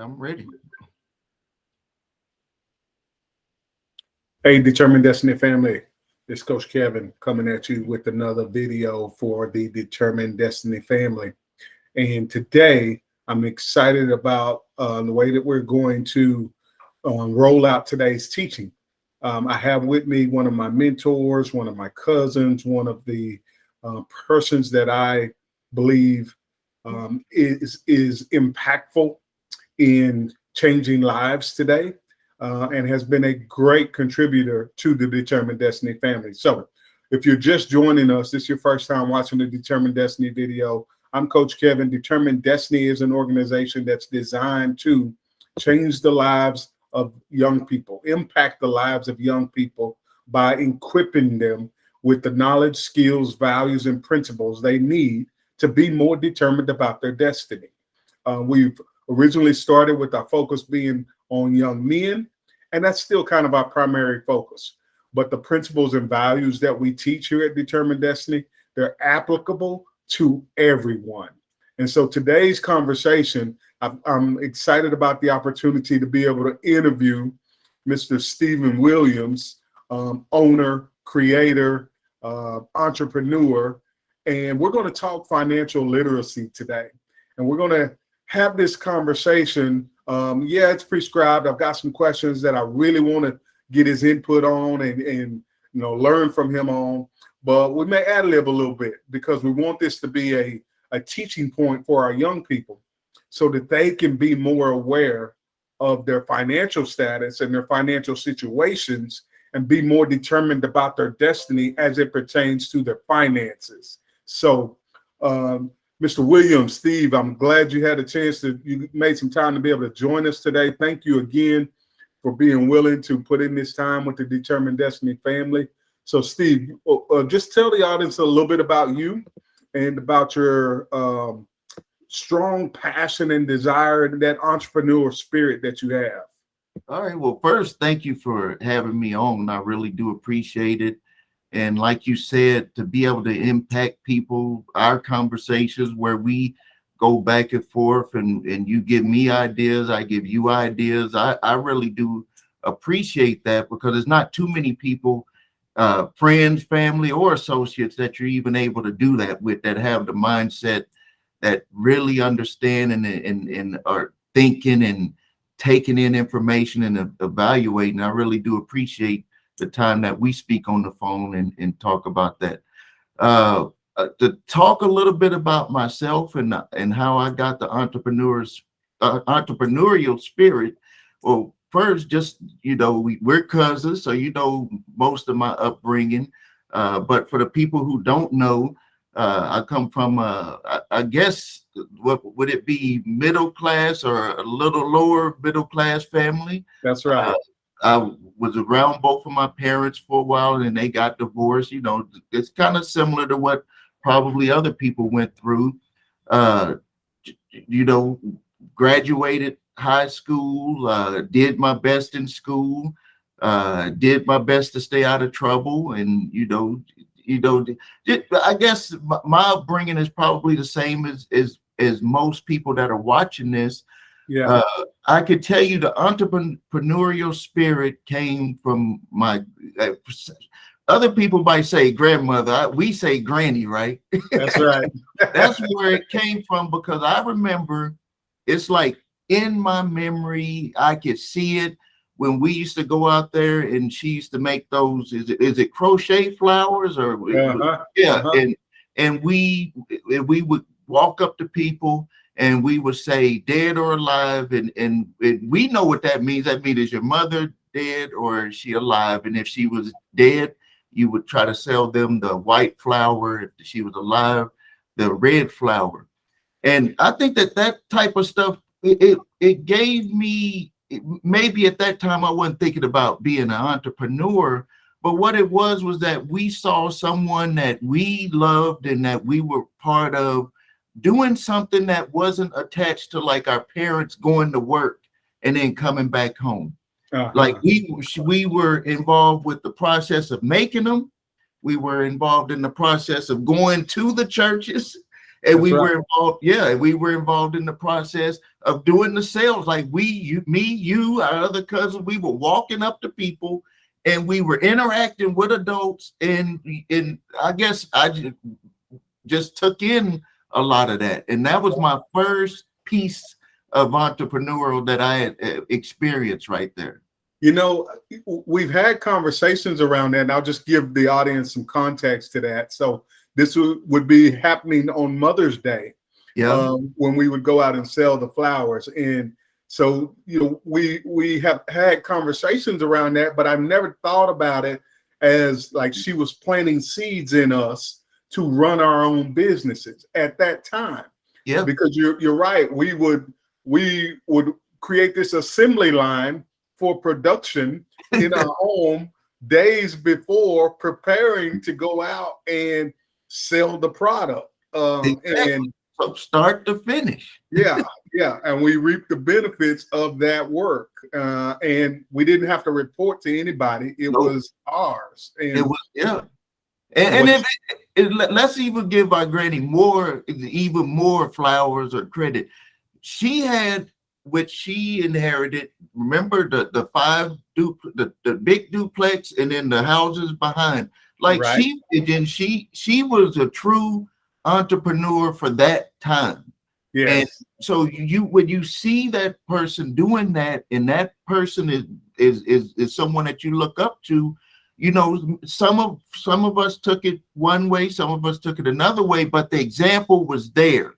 I'm ready. Hey, Determined Destiny family. This is Coach Kevin coming at you with another video for the Determined Destiny family. And today, I'm excited about the way that we're going to roll out today's teaching. I have with me one of my mentors, one of my cousins, one of the persons that I believe is impactful in changing lives today, and has been a great contributor to the Determined Destiny family. So if you're just joining us, this is your first time watching the Determined Destiny video, I'm Coach Kevin. Determined Destiny is an organization that's designed to change the lives of young people, impact the lives of young people by equipping them with the knowledge, skills, values, and principles they need to be more determined about their destiny. We've originally started with our focus being on young men, and that's still kind of our primary focus. But the principles and values that we teach here at Determined Destiny, they're applicable to everyone. And so today's conversation, I'm excited about the opportunity to be able to interview Mr. Stephen Williams, owner, creator, entrepreneur, and we're going to talk financial literacy today. And we're going to have this conversation. Yeah, it's prescribed. I've got some questions that I really want to get his input on and learn from him on. But we may ad-lib a little bit because we want this to be a teaching point for our young people so that they can be more aware of their financial status and their financial situations and be more determined about their destiny as it pertains to their finances. So, Mr. Williams, Steve, I'm glad you had a chance you made some time to be able to join us today. Thank you again for being willing to put in this time with the Determined Destiny family. So, Steve, just tell the audience a little bit about you and about your strong passion and desire and that entrepreneur spirit that you have. All right. Well, first, thank you for having me on. I really do appreciate it. And like you said, to be able to impact people, our conversations where we go back and forth and you give me ideas, I give you ideas. I really do appreciate that because there's not too many people, friends, family, or associates that you're even able to do that with, that have the mindset that really understand and are thinking and taking in information and evaluating. I really do appreciate the time that we speak on the phone and talk about that. To talk a little bit about myself and how I got the entrepreneurial spirit. Well, first, just, we're cousins, so most of my upbringing. But for the people who don't know, I come from, I guess, what would it be, middle class or a little lower middle class family? That's right. I was around both of my parents for a while and they got divorced. It's kind of similar to what probably other people went through. Graduated high school, did my best in school, did my best to stay out of trouble. And, I guess my upbringing is probably the same as most people that are watching this. Yeah. I could tell you the entrepreneurial spirit came from my, other people might say grandmother. We say granny, right? That's right. That's where it came from, because I remember it's like in my memory, I could see it when we used to go out there and she used to make those, is it crochet flowers or yeah. And we would walk up to people and we would say dead or alive, and we know what that means. That means, is your mother dead or is she alive? And if she was dead, you would try to sell them the white flower. If she was alive, the red flower. And I think that type of stuff, it gave me, maybe at that time I wasn't thinking about being an entrepreneur, but what it was that we saw someone that we loved and that we were part of doing something that wasn't attached to like our parents going to work and then coming back home. Like we were involved with the process of making them. We were involved in the process of going to the churches And That's we right. were involved, yeah, we were involved in the process of doing the sales. Like you, our other cousin, we were walking up to people and we were interacting with adults. And I guess I just took in a lot of that. And that was my first piece of entrepreneurial that I had experienced right there. You know, we've had conversations around that, and I'll just give the audience some context to that. So this would be happening on Mother's Day, Yeah. when we would go out and sell the flowers. And so, you know, we have had conversations around that, but I've never thought about it as like she was planting seeds in us to run our own businesses at that time. Yeah. Because you're right. We would create this assembly line for production in our home days before, preparing to go out and sell the product. Exactly. And from start to finish. yeah, and we reap the benefits of that work. And we didn't have to report to anybody. It was ours. And it was, yeah. And let's even give our granny even more flowers or credit. She had, which she inherited. Remember the big duplex, and then the houses behind. Like right. she was a true entrepreneur for that time. Yes. And so when you see that person doing that, and that person is someone that you look up to, you know, some of us took it one way, some of us took it another way, but the example was there.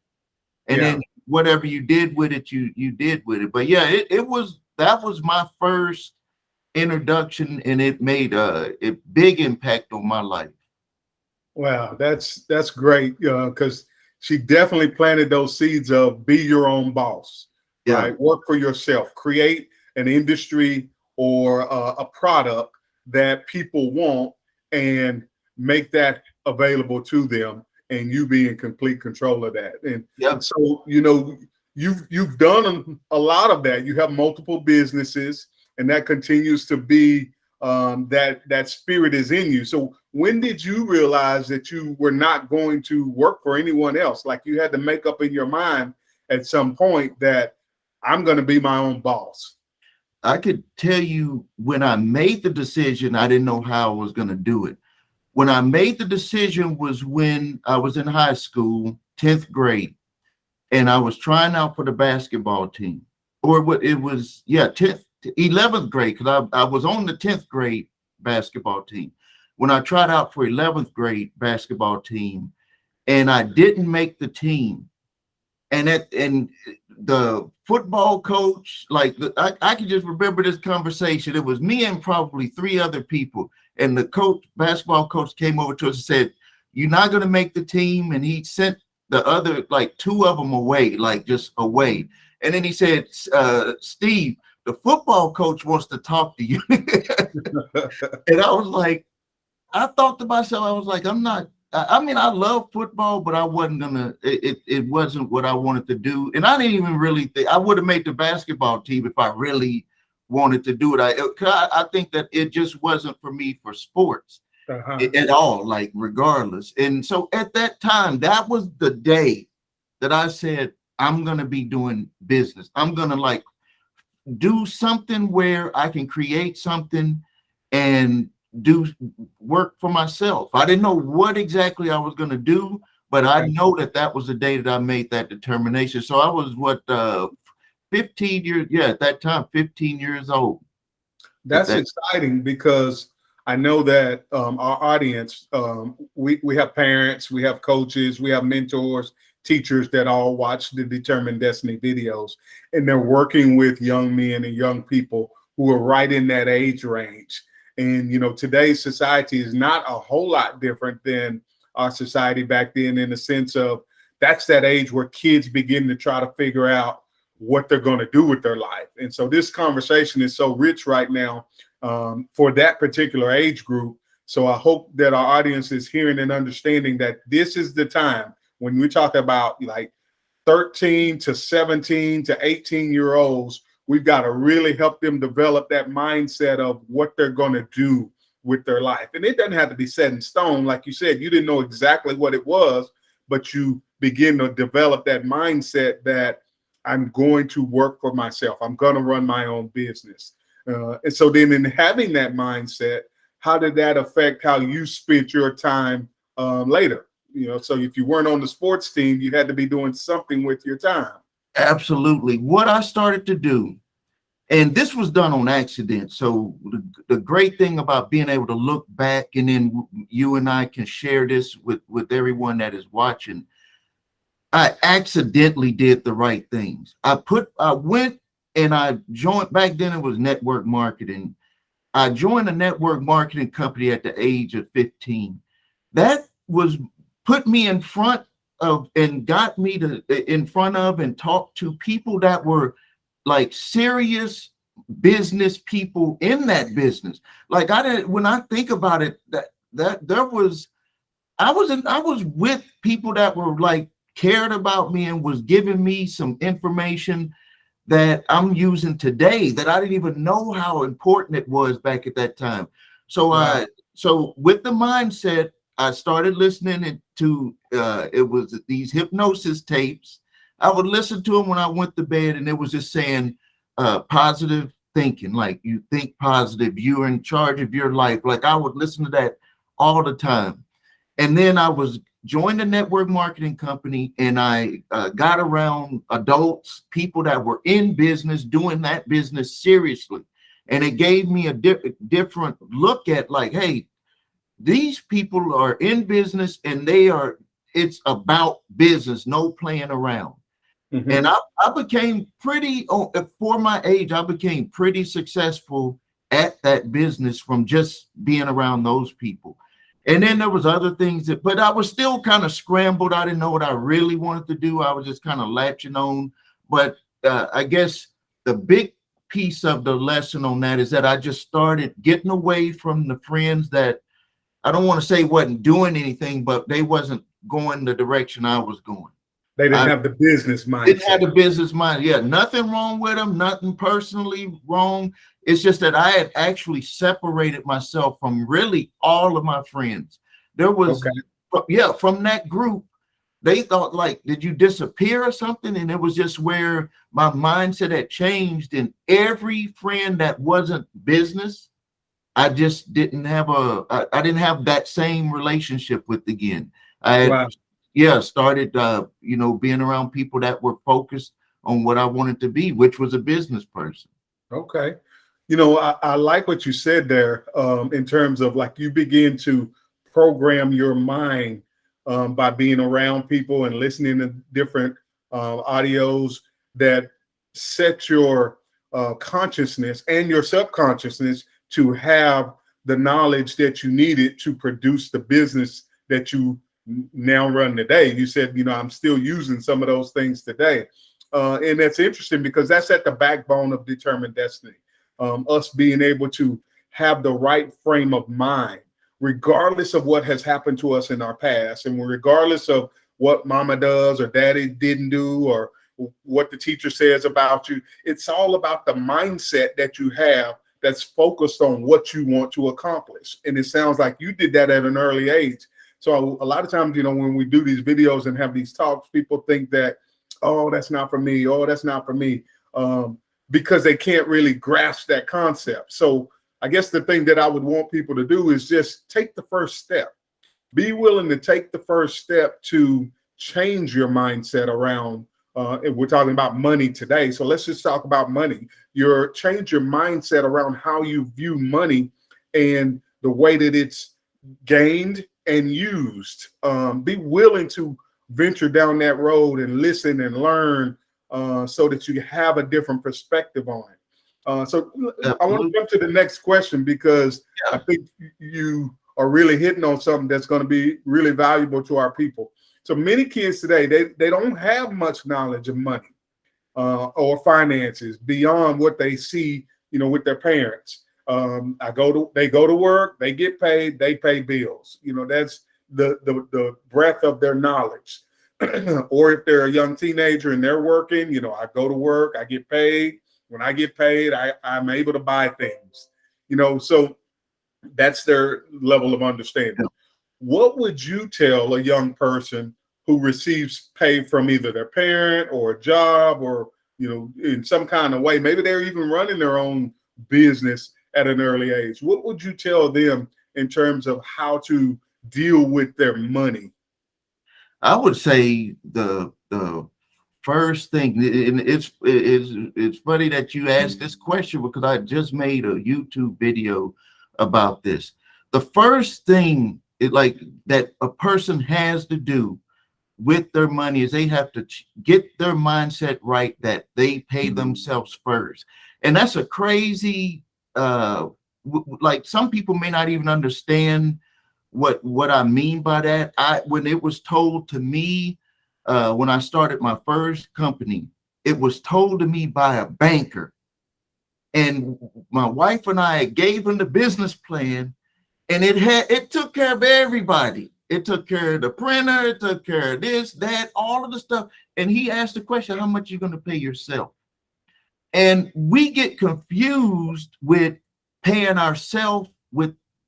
And then whatever you did with it, you did with it. But yeah, that was my first introduction, and it made a big impact on my life. Wow, that's great, because she definitely planted those seeds of be your own boss. Yeah. Right? Work for yourself, create an industry or a product that people want, and make that available to them, and you be in complete control of that. And so, you know, you've done a lot of that. You have multiple businesses, and that continues to be that spirit is in you. So when did you realize that you were not going to work for anyone else? Like you had to make up in your mind at some point that I'm going to be my own boss. I could tell you when I made the decision, I didn't know how I was going to do it. When I made the decision was when I was in high school, 10th grade, and I was trying out for the basketball team. Or what it was, 11th grade, because I was on the 10th grade basketball team. When I tried out for 11th grade basketball team, and I didn't make the team, and the football coach, like I can just remember this conversation. It was me and probably 3 other people, and the basketball coach came over to us and said, "You're not going to make the team," and he sent the other, like 2 of them away, like just away. And then he said, "Steve, the football coach wants to talk to you." And I was like, I thought to myself, I was like, I mean, I love football, but I wasn't gonna, it wasn't what I wanted to do. And I didn't even really think I would have made the basketball team if I really wanted to do it. I think that it just wasn't for me for sports at all, like regardless. And so at that time, that was the day that I said, I'm going to be doing business. I'm going to like do something where I can create something and do work for myself. I didn't know what exactly I was going to do, but I know that was the day that I made that determination. So I was 15 years, at that time, 15 years old. That's exciting, because I know that our audience, we have parents, we have coaches, we have mentors, teachers that all watch the Determined Destiny videos, and they're working with young men and young people who are right in that age range. And, you know, today's society is not a whole lot different than our society back then, in the sense of that's that age where kids begin to try to figure out what they're going to do with their life. And so this conversation is so rich right now for that particular age group. So I hope that our audience is hearing and understanding that this is the time when we talk about like 13 to 17 to 18-year-olds. We've got to really help them develop that mindset of what they're going to do with their life. And it doesn't have to be set in stone. Like you said, you didn't know exactly what it was, but you begin to develop that mindset that I'm going to work for myself. I'm going to run my own business. And so then in having that mindset, how did that affect how you spent your time later? So if you weren't on the sports team, you had to be doing something with your time. Absolutely. What I started to do, and this was done on accident. So the great thing about being able to look back, and then you and I can share this with everyone that is watching. I accidentally did the right things. I went and I joined, back then it was network marketing. I joined a network marketing company at the age of 15. That was put me in front of and got me in front of and talked to people that were like serious business people in that business. Like when I think about it, I was with people that were like cared about me and was giving me some information that I'm using today that I didn't even know how important it was back at that time. So Wow. So with the mindset, I started listening to it was these hypnosis tapes. I would listen to them when I went to bed, and it was just saying positive thinking, like you think positive, you're in charge of your life. Like I would listen to that all the time. And then I was joined a network marketing company, and I got around adults, people that were in business, doing that business seriously. And it gave me a different look at like, hey, these people are in business and it's about business, no playing around. Mm-hmm. And I became for my age, I became pretty successful at that business from just being around those people. And then there was other things but I was still kind of scrambled. I didn't know what I really wanted to do. I was just kind of latching on. But I guess the big piece of the lesson on that is that I just started getting away from the friends that I don't want to say wasn't doing anything, but they wasn't going the direction I was going. They didn't have the business mindset. Didn't have the business mind. Yeah, nothing wrong with them, nothing personally wrong. It's just that I had actually separated myself from really all of my friends. There was, from that group, they thought like, did you disappear or something? And it was just where my mindset had changed. And every friend that wasn't business, I just didn't have I didn't have that same relationship with again. I had, started, being around people that were focused on what I wanted to be, which was a business person. Okay. I like what you said there in terms of like you begin to program your mind by being around people and listening to different audios that set your consciousness and your subconsciousness to have the knowledge that you needed to produce the business that you now run today. You said, I'm still using some of those things today. And that's interesting because that's at the backbone of Determined Destiny. Us being able to have the right frame of mind, regardless of what has happened to us in our past, and regardless of what mama does or daddy didn't do or what the teacher says about you. It's all about the mindset that you have that's focused on what you want to accomplish. And it sounds like you did that at an early age. So a lot of times, when we do these videos and have these talks, people think that, oh, that's not for me. Oh, that's not for me. Because they can't really grasp that concept. So I guess the thing that I would want people to do is just take the first step. Be willing to take the first step to change your mindset around, and we're talking about money today. So let's just talk about money. Change your mindset around how you view money and the way that it's gained and used. Be willing to venture down that road and listen and learn so that you have a different perspective on it. So I want to jump to the next question because I think you are really hitting on something that's going to be really valuable to our people. So many kids today, they don't have much knowledge of money or finances beyond what they see, with their parents. They go to work, they get paid, they pay bills. That's the breadth of their knowledge. Or if they're a young teenager and they're working, I go to work, I get paid. When I get paid, I'm able to buy things, so that's their level of understanding. What would you tell a young person who receives pay from either their parent or a job or, in some kind of way, maybe they're even running their own business at an early age. What would you tell them in terms of how to deal with their money? I would say the first thing, and it's funny that you asked this question because I just made a YouTube video about this. The first thing like that a person has to do with their money is they have to get their mindset right that they pay themselves first. And that's a crazy, like some people may not even understand what I mean by that. When it was told to me, when I started my first company, it was told to me by a banker. And my wife and I gave him the business plan, and it took care of everybody. It took care of the printer, it took care of this, that, all of the stuff. And he asked the question, how much are you going to pay yourself? And we get confused with paying ourselves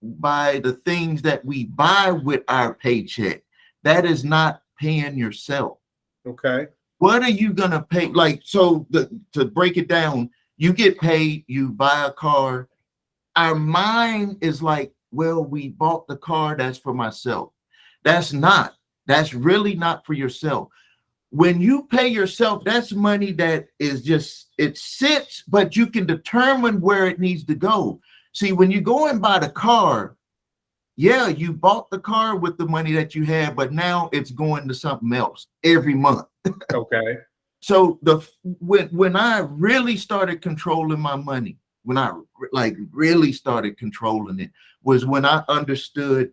by the things that we buy with our paycheck. That is not paying yourself. Okay. What are you going to pay? Like, so to break it down, you get paid, you buy a car. Our mind is like, well, we bought the car, that's for myself. That's really not for yourself. When you pay yourself, that's money that is just, it sits, but you can determine where it needs to go. See, when you go and buy the car, yeah, you bought the car with the money that you had, but now it's going to something else every month. Okay. So when I really started controlling my money, when I really started controlling it, was when I understood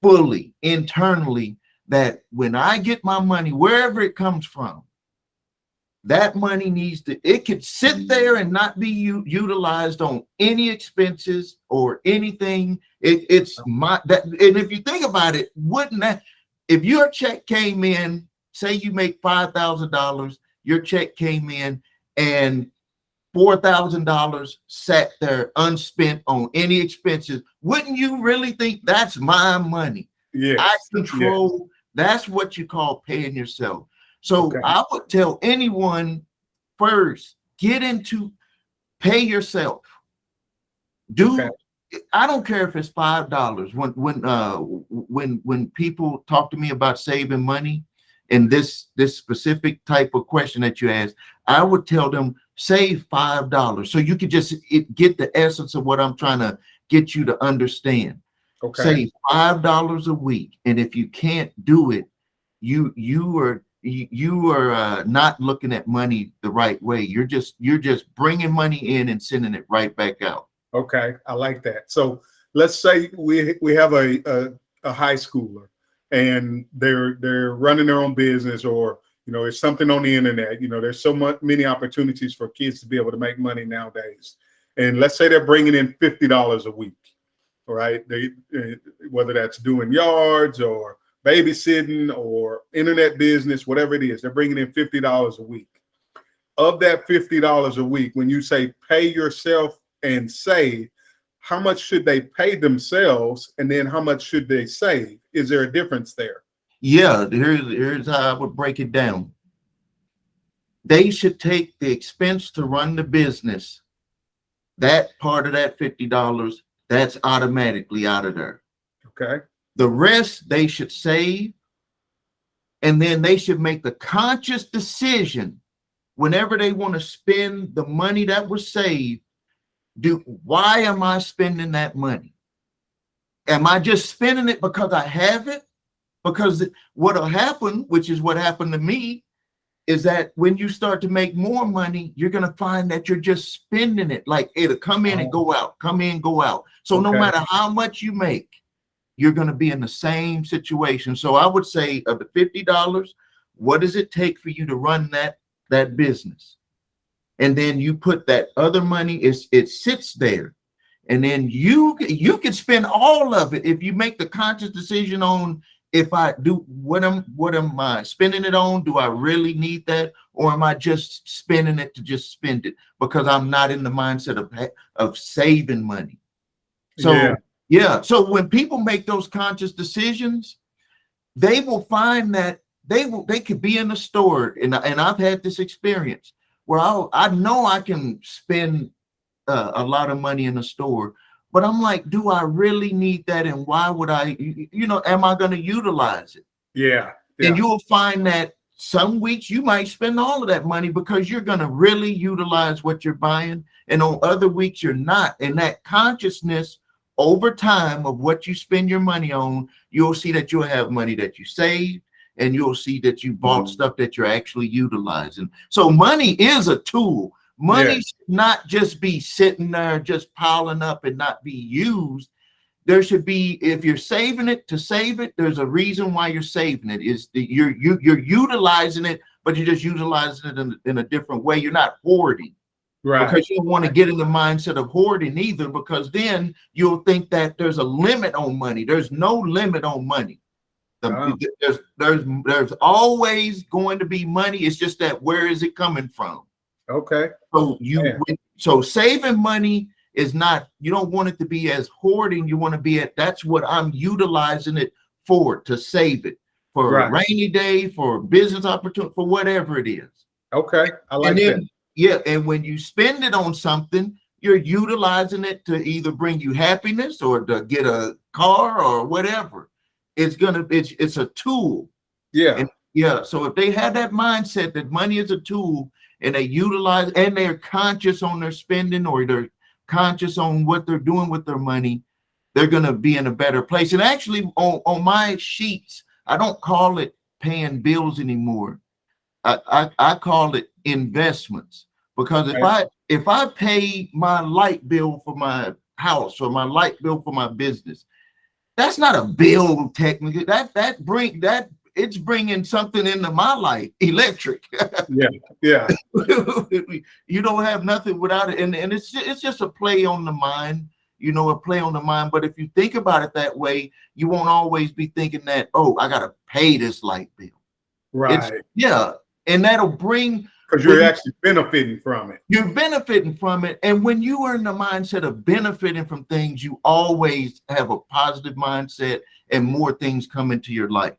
fully internally that when I get my money, wherever it comes from, that money it could sit there and not be utilized on any expenses or anything. It's that. And if you think about it, wouldn't that, if your check came in, say you make $5,000, your check came in and $4,000 sat there unspent on any expenses, wouldn't you really think that's my money? Yes. I control. Yes. That's what you call paying yourself. So okay. I would tell anyone first, get into pay yourself. Okay. I don't care if it's $5. When people talk to me about saving money and this specific type of question that you asked, I would tell them save $5 so you could just get the essence of what I'm trying to get you to understand. Okay. Save $5 a week, and if you can't do it, you are not looking at money the right way. You're just bringing money in and sending it right back out. Okay, I like that. So let's say we have a high schooler and they're running their own business, or it's something on the internet. There's so many opportunities for kids to be able to make money nowadays. And let's say they're bringing in $50 a week, right? Whether that's doing yards or babysitting or internet business, whatever it is, they're bringing in $50 a week. Of that $50 a week, when you say pay yourself and save, how much should they pay themselves, and then how much should they save? Is there a difference there? Yeah, here's how I would break it down. They should take the expense to run the business. That part of that $50, that's automatically out of there. Okay. The rest they should save, and then they should make the conscious decision whenever they want to spend the money that was saved. Why am I spending that money? Am I just spending it because I have it? Because what'll happen, which is what happened to me, is that when you start to make more money, you're going to find that you're just spending it. Like it'll come in and go out, come in, go out. So no matter how much you make, you're going to be in the same situation. So I would say of the $50, what does it take for you to run that business? And then you put that other money, it sits there. And then you can spend all of it if you make the conscious decision on, if I do, what am I spending it on? Do I really need that? Or am I just spending it to just spend it because I'm not in the mindset of saving money? So yeah. So when people make those conscious decisions, they will find that they could be in the store, and I've had this experience where I know I can spend a lot of money in the store, but I'm like, do I really need that? And why would I, am I going to utilize it? Yeah. And you'll find that some weeks you might spend all of that money because you're going to really utilize what you're buying. And on other weeks, you're not. And that consciousness over time of what you spend your money on, you'll see that you'll have money that you saved, and you'll see that you bought stuff that you're actually utilizing. So money is a tool. Money should not just be sitting there, just piling up and not be used. There should be, if you're saving it to save it, there's a reason why you're saving it. Is that you're utilizing it, but you're just utilizing it in a different way. You're not hoarding. Right. Because you don't want to get in the mindset of hoarding either, because then you'll think that there's a limit on money. There's no limit on money. There's always going to be money. It's just that where is it coming from? Okay. So saving money is not, you don't want it to be as hoarding. You want to be that's what I'm utilizing it for, to save it for a rainy day, for a business opportunity, for whatever it is. Okay. I like that. Yeah. And when you spend it on something, you're utilizing it to either bring you happiness or to get a car or whatever. It's a tool. Yeah. So if they have that mindset that money is a tool, and they utilize, and they're conscious on their spending, or they're conscious on what they're doing with their money, they're going to be in a better place. And actually on my sheets, I don't call it paying bills anymore. I call it investments, because if I pay my light bill for my house or my light bill for my business, that's not a bill technically. It's bringing something into my life, electric. Yeah. You don't have nothing without it. And it's just a play on the mind, a play on the mind. But if you think about it that way, you won't always be thinking that, oh, I got to pay this light bill. Right. And that'll bring, because you're actually benefiting from it. You're benefiting from it. And when you are in the mindset of benefiting from things, you always have a positive mindset and more things come into your life.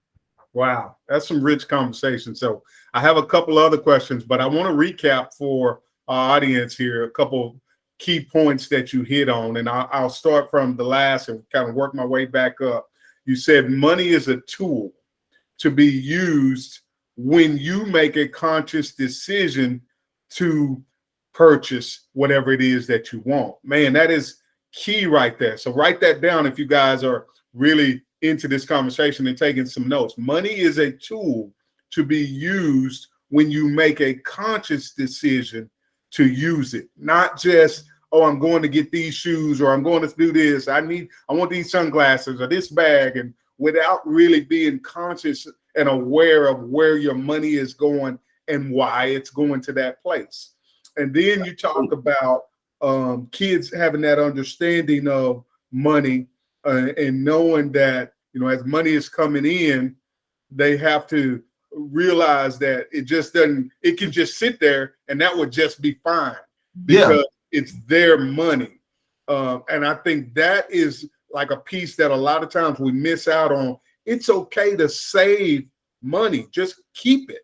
Wow, that's some rich conversation. So I have a couple other questions, but I want to recap for our audience here a couple key points that you hit on, and I'll start from the last and kind of work my way back up. You said money is a tool to be used when you make a conscious decision to purchase whatever it is that you want. Man, that is key right there. So write that down if you guys are really into this conversation and taking some notes. Money is a tool to be used when you make a conscious decision to use it, not just, oh, I'm going to get these shoes, or I'm going to do this. I want these sunglasses or this bag, and without really being conscious and aware of where your money is going and why it's going to that place. And then you talk about kids having that understanding of money, and knowing that, as money is coming in, they have to realize that it can just sit there and that would just be fine because it's their money. And I think that is like a piece that a lot of times we miss out on. It's okay to save money. Just keep it.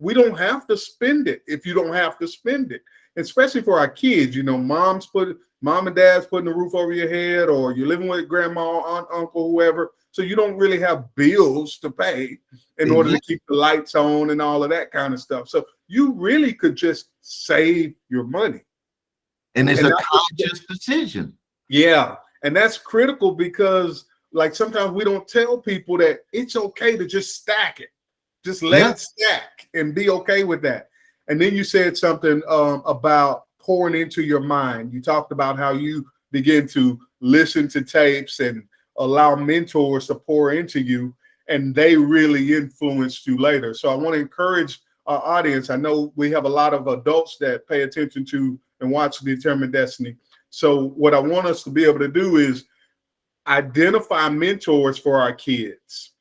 We don't have to spend it if you don't have to spend it, especially for our kids. Mom and dad's putting the roof over your head, or you're living with grandma, aunt, uncle, whoever. So you don't really have bills to pay in order to keep the lights on and all of that kind of stuff. So you really could just save your money. And it's a conscious decision. Yeah. And that's critical, because like sometimes we don't tell people that it's okay to just stack it. Just let it stack and be okay with that. And then you said something about pouring into your mind. You talked about how you begin to listen to tapes and allow mentors to pour into you, and they really influenced you later. So I want to encourage our audience. I know we have a lot of adults that pay attention to and watch Determined Destiny. So what I want us to be able to do is identify mentors for our kids.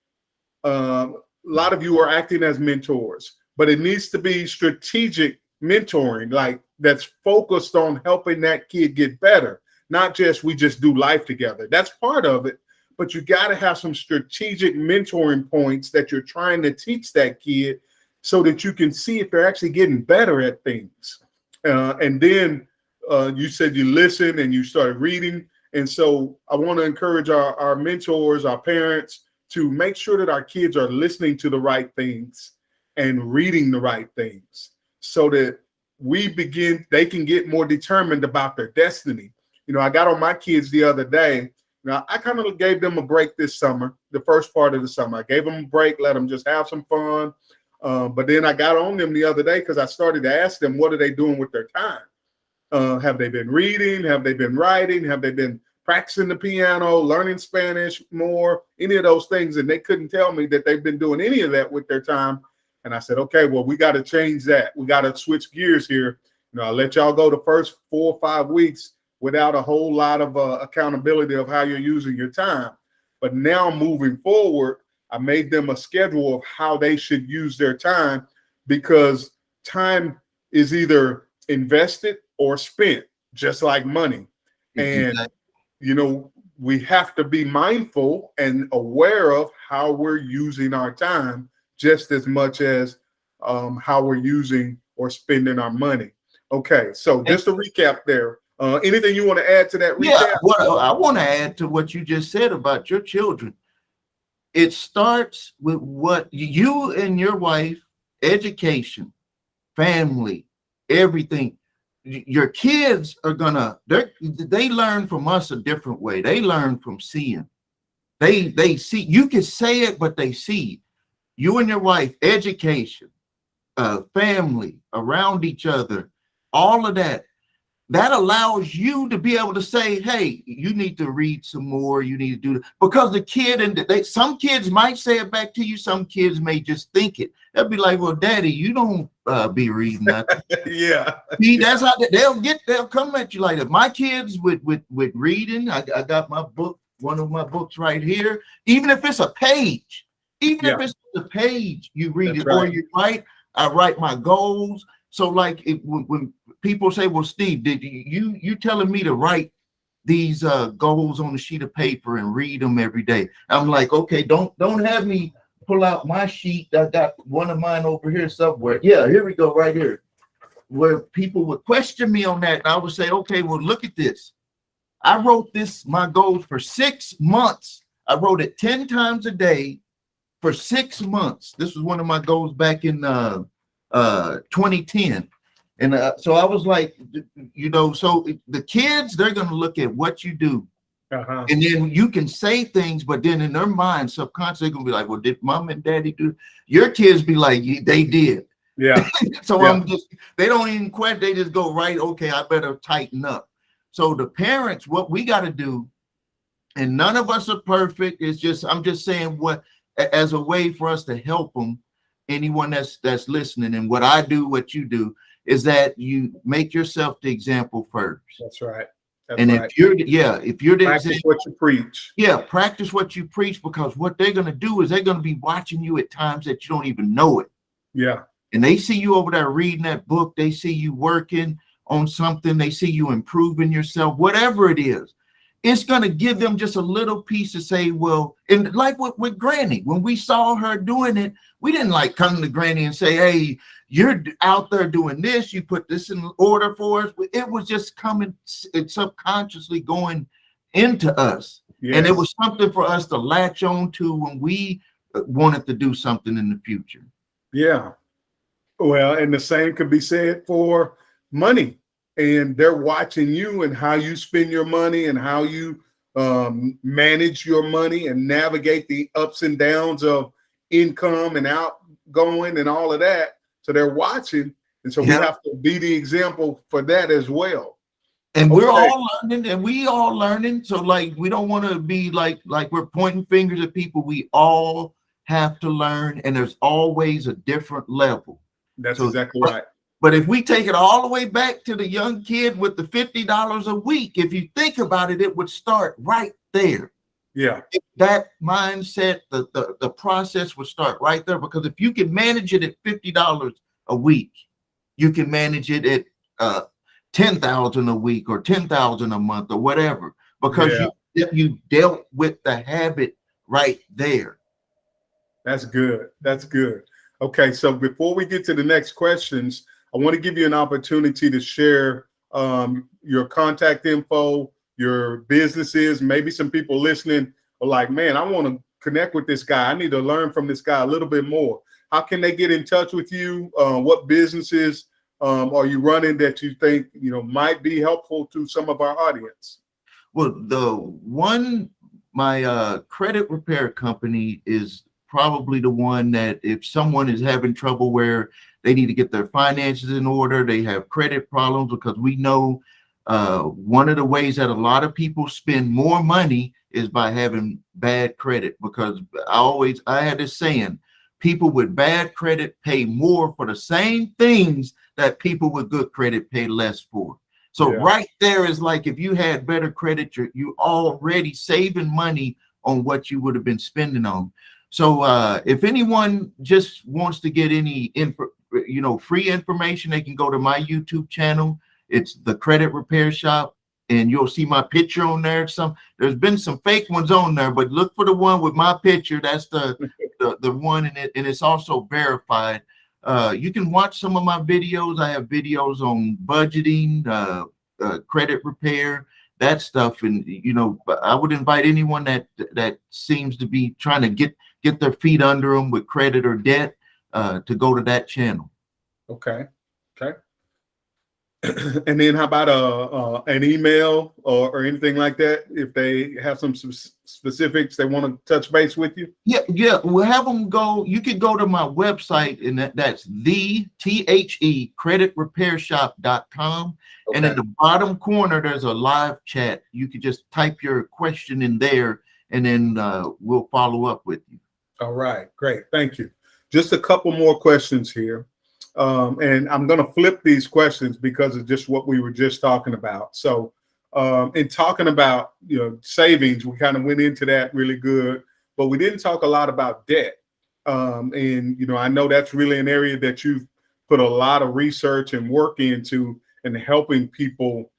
A lot of you are acting as mentors, but it needs to be strategic mentoring, like that's focused on helping that kid get better, not just we just do life together. That's part of it, but you got to have some strategic mentoring points that you're trying to teach that kid so that you can see if they're actually getting better at things. And then you said you listen and you started reading. And so I want to encourage our mentors, our parents, to make sure that our kids are listening to the right things and reading the right things so that they can get more determined about their destiny. You know, I got on my kids the other day. Now, I kind of gave them a break this summer, the first part of the summer. I gave them a break, let them just have some fun. But then I got on them the other day because I started to ask them, what are they doing with their time? Have they been reading? Have they been writing? Have they been practicing the piano, learning Spanish more, any of those things? And they couldn't tell me that they've been doing any of that with their time. And I said, okay, well, we got to change that. We got to switch gears here. You know, I'll let y'all go the first 4 or 5 weeks without a whole lot of accountability of how you're using your time. But now moving forward, I made them a schedule of how they should use their time, because time is either invested or spent, just like money. And, you know, we have to be mindful and aware of how we're using our time just as much as how we're using or spending our money. Okay, so just to recap there, anything you want to add to that recap? Yeah, well, I want to add to what you just said about your children. It starts with what you and your wife, education, family, everything. Your kids are they learn from us a different way. They learn from seeing. They see. You can say it, but they see. You and your wife, education, family, around each other, all of that. That allows you to be able to say, hey, you need to read some more. You need to do that. Because the kid, some kids might say it back to you. Some kids may just think it. They'll be like, well, Daddy, you don't be reading that. Yeah. See, that's how they'll come at you like that. My kids with reading, I got my book, one of my books right here. Even if it's a page, if it's a page, you read it, or you write. I write my goals. So like when people say, well, Steve, did you telling me to write these goals on a sheet of paper and read them every day? I'm like, okay, don't have me pull out my sheet. I got one of mine over here somewhere. Yeah, here we go, right here. Where people would question me on that, and I would say, okay, well, look at this. I wrote my goals for 6 months. I wrote it 10 times a day for 6 months. This was one of my goals back in 2010. And so I was like, you know, so the kids, they're going to look at what you do. And then you can say things, but then in their mind, subconsciously, they're going to be like, well, did Mom and Daddy do? Your kids be like, they did. Yeah. So they don't even question. They just go, right, okay, I better tighten up. So the parents, what we got to do, and none of us are perfect. It's just, I'm just saying what, as a way for us to help them, anyone that's listening, and what I do, what you do, is that you make yourself the example first. That's right. If you're the practice example, what you preach. Yeah, practice what you preach, because what they're going to do is they're going to be watching you at times that you don't even know it. Yeah. And they see you over there reading that book. They see you working on something. They see you improving yourself, whatever it is. It's going to give them just a little piece to say, well, and like with Granny, when we saw her doing it, we didn't like come to Granny and say, hey, you're out there doing this. You put this in order for us. It was just coming, it's subconsciously going into us. Yes. And it was something for us to latch on to when we wanted to do something in the future. Yeah. Well, and the same could be said for money. And they're watching you and how you spend your money and how you manage your money and navigate the ups and downs of income and outgoing and all of that. So they're watching. And so we have to be the example for that as well. And we're all learning, and we all learning. So like, we don't want to be like we're pointing fingers at people. We all have to learn, and there's always a different level. That's exactly right. But if we take it all the way back to the young kid with the $50 a week, if you think about it, it would start right there. Yeah. That mindset, the process would start right there, because if you can manage it at $50 a week, you can manage it at $10,000 a week or $10,000 a month or whatever, because you dealt with the habit right there. That's good. That's good. Okay, so before we get to the next questions, I want to give you an opportunity to share your contact info, your businesses. Maybe some people listening are like, man, I want to connect with this guy. I need to learn from this guy a little bit more. How can they get in touch with you? What businesses are you running that you think might be helpful to some of our audience? Well, my credit repair company is probably the one that if someone is having trouble where they need to get their finances in order, they have credit problems, because we know one of the ways that a lot of people spend more money is by having bad credit. Because I had this saying, people with bad credit pay more for the same things that people with good credit pay less for. So right there is like, if you had better credit, you already saving money on what you would have been spending on. So if anyone just wants to get any free information, they can go to my YouTube channel. It's The Credit Repair Shop, and you'll see my picture on there. There's been some fake ones on there, but look for the one with my picture. That's the one in it, and it's also verified. You can watch some of my videos. I have videos on budgeting, credit repair, that stuff. And I would invite anyone that seems to be trying to get their feet under them with credit or debt to go to that channel. Okay. And then how about an email or anything like that if they have some specifics they want to touch base with you? Yeah. We'll have them go. You could go to my website, and that's creditrepairshop.com. Okay. And in the bottom corner, there's a live chat. You could just type your question in there, and then we'll follow up with you. All right. Great. Thank you. Just a couple more questions here. And I'm going to flip these questions because of just what we were just talking about. So in talking about, savings, we kind of went into that really good, but we didn't talk a lot about debt. And I know that's really an area that you've put a lot of research and work into, and helping people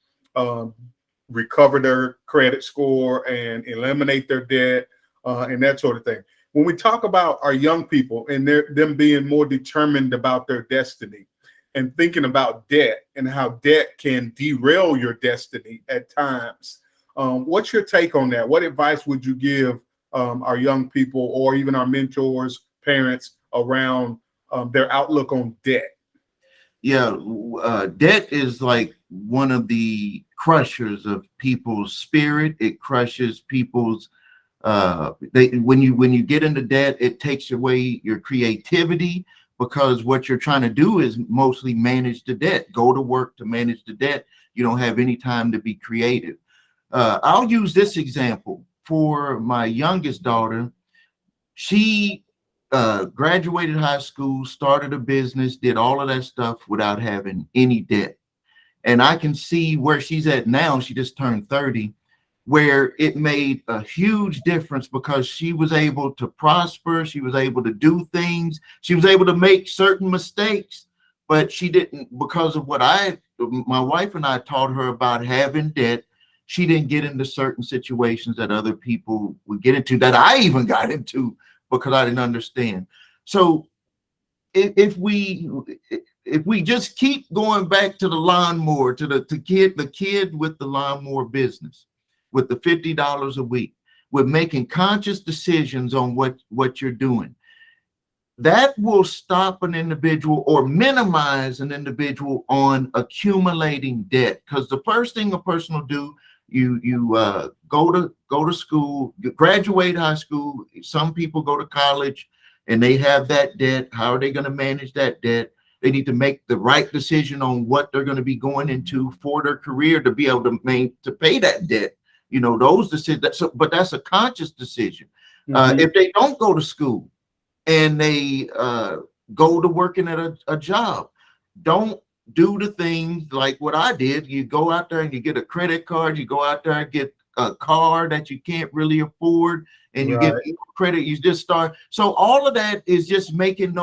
recover their credit score and eliminate their debt and that sort of thing. When we talk about our young people and them being more determined about their destiny and thinking about debt and how debt can derail your destiny at times, what's your take on that? What advice would you give our young people or even our mentors, parents around their outlook on debt? Yeah, debt is like one of the crushers of people's spirit. It crushes people's when you get into debt, it takes away your creativity, because what you're trying to do is mostly manage the debt, go to work to manage the debt. You don't have any time to be creative. I'll use this example for my youngest daughter. She graduated high school, started a business, did all of that stuff without having any debt. And I can see where she's at now. She just turned 30. Where it made a huge difference, because she was able to prosper, she was able to do things, she was able to make certain mistakes, but she didn't, because of what my wife and I taught her about having debt, she didn't get into certain situations that other people would get into, that I even got into because I didn't understand. So if we just keep going back to the lawnmower, to the kid with the lawnmower business, with the $50 a week, with making conscious decisions on what you're doing, that will stop an individual or minimize an individual on accumulating debt. Because the first thing a person will do, you go to school, you graduate high school. Some people go to college and they have that debt. How are they going to manage that debt? They need to make the right decision on what they're going to be going into for their career to be able to pay that debt. Those decisions. But that's a conscious decision. Mm-hmm. If they don't go to school and they go to working at a job, don't do the things like what I did. You go out there and you get a credit card. You go out there and get a car that you can't really afford, and you get credit. You just start. So all of that is just making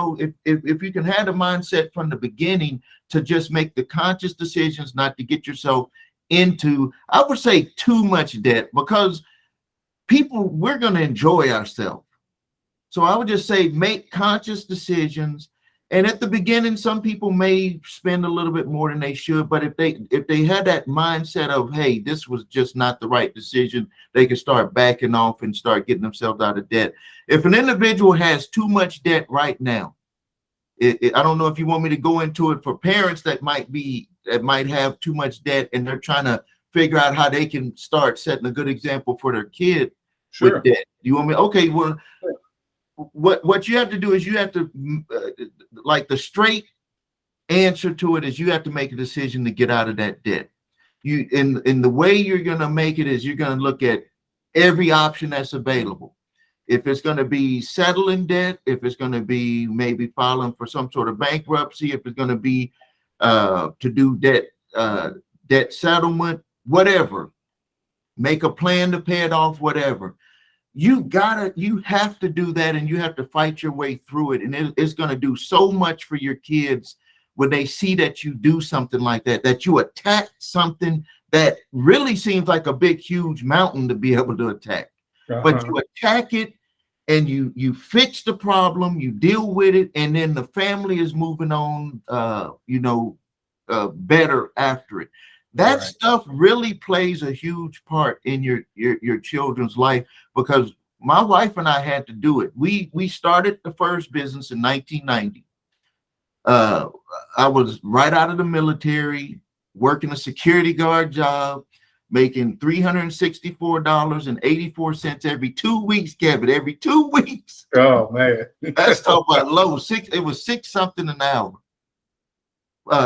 if you can have the mindset from the beginning to just make the conscious decisions not to get yourself into, I would say, too much debt. Because people, we're going to enjoy ourselves. So I would just say make conscious decisions. And at the beginning, some people may spend a little bit more than they should, but if they had that mindset of, hey, this was just not the right decision, they can start backing off and start getting themselves out of debt. If an individual has too much debt right now, I don't know if you want me to go into it for parents that might have too much debt and they're trying to figure out how they can start setting a good example for their kid. Sure. With debt. You want me? Okay, well, what you have to do is you have to like the straight answer to it is you have to make a decision to get out of that debt. You in the way you're going to make it is you're going to look at every option that's available. If it's going to be settling debt, if it's going to be maybe filing for some sort of bankruptcy, if it's going to be to do debt settlement, whatever, make a plan to pay it off, whatever. You have to do that, and you have to fight your way through it. And it's going to do so much for your kids when they see that you do something like that, that you attack something that really seems like a big, huge mountain to be able to attack. But you attack it and you fix the problem, you deal with it, and then the family is moving on, better after it. That stuff really plays a huge part in your children's life, because my wife and I had to do it. We started the first business in 1990. I was right out of the military, working a security guard job, making $364.84 every 2 weeks, Kevin, every 2 weeks. Oh man. That's talking about low. It was $6 something an hour.